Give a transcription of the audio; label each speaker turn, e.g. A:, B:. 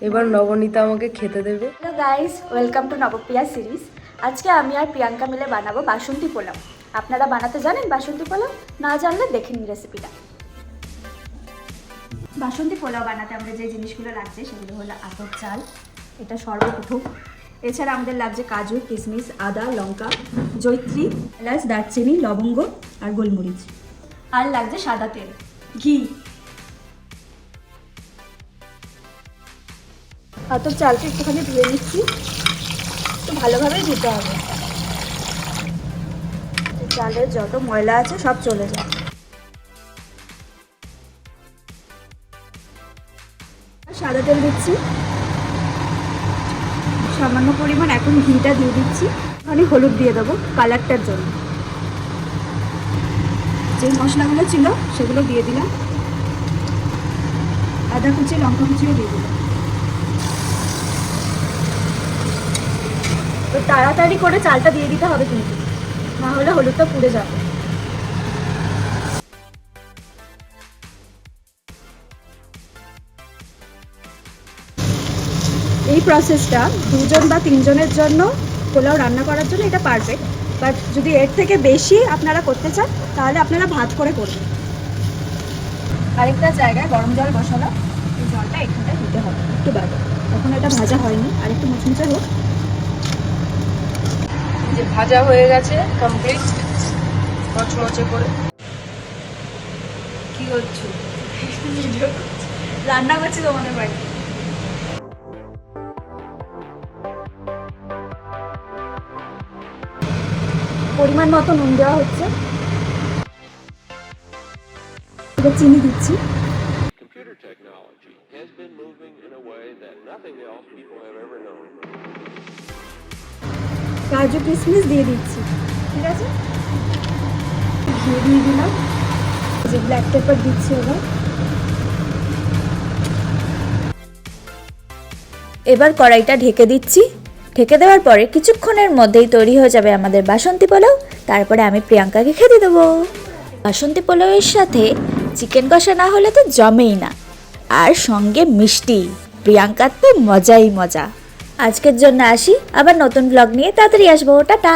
A: এবার নবনীতা আমাকে খেতে দেবে।
B: Hello guys, welcome to Nabapriya series. আজকে আমি আর প্রিয়াঙ্কা মিলে বানাবো বাসন্তী পোলাও। আপনারা বানাতে জানেন বাসন্তী পোলাও? না জানলে দেখে নিন রেসিপিটা। বাসন্তী পোলাও বানাতে আমাদের যে জিনিসগুলো লাগছে সেগুলো হলো আতপ চাল, এটা সর্বপ্রথম। এছাড়া আমাদের লাগছে কাজু, কিশমিশ, আদা, লঙ্কা, জয়িত্রী, এলাচ, দারচিনি, লবঙ্গ আর গোলমরিচ। আর লাগছে সাদা তেল, ঘি। আতপ চালটা একটুখানি ধুয়ে নিচ্ছি, একটু ভালোভাবেই ধুতে হবে, চালের যত ময়লা আছে সব চলে যায়। সাদা তেল দিচ্ছি, সামান্য পরিমাণ এখন ঘিটা দিয়ে দিচ্ছি, আমি হলুদ দিয়ে দেবো কালারটার জন্য। যে মশলাগুলো ছিল সেগুলো দিয়ে দিলাম, আদা কুচি, লঙ্কা কুচিও দিয়ে দিলাম। তো তাড়াতাড়ি করে চালটা দিয়ে দিতে হবে কিন্তু, না হলে হলুদটা পুড়ে যাবে। এই প্রসেসটা 2জন বা 3জনের জন্য পোলাও রান্না করার জন্য এটা পারফেক্ট। বাট যদি এর থেকে বেশি আপনারা করতে চান তাহলে আপনারা ভাত করে করবেন। আরেকটা জায়গায় গরম জল বসানো, এই জলটা এখানটায় দিতে হবে একটু বাদে, এখন এটা ভাজা হয়নি, আর একটু মুচমুচে হোক।
A: যে ভাজা হয়ে গেছে কমপ্লিট, মচমচে করে। কি হচ্ছে?
B: রান্না করছি তোমাদের বাড়ি। পরিমাণ মতো নুন দেওয়া হচ্ছে, এবার চিনি দিচ্ছি।
C: Computer technology has been moving in a way that nothing else people have ever known.
B: কাজু কিশমিশ দিয়ে দিচ্ছি, ঠিক আছে। ঘি দিয়ে দিলাম, যে ব্ল্যাক পেপার দিচ্ছি এবার।
D: এবার কড়াইটা ঢেকে দিচ্ছি। ঢেকে দেওয়ার পরে কিছুক্ষণের মধ্যেই তৈরি হয়ে যাবে আমাদের বাসন্তী পোলাও। তারপরে আমি প্রিয়াঙ্কাকে খেতে দেবো। বাসন্তী পোলাওয়ের সাথে চিকেন কষা না হলে তো জমেই না, আর সঙ্গে মিষ্টি। প্রিয়াঙ্কার তো মজাই মজা। আজকের জন্য আসি, আবার নতুন ব্লগ নিয়ে তাড়াতাড়ি আসবো। টাটা।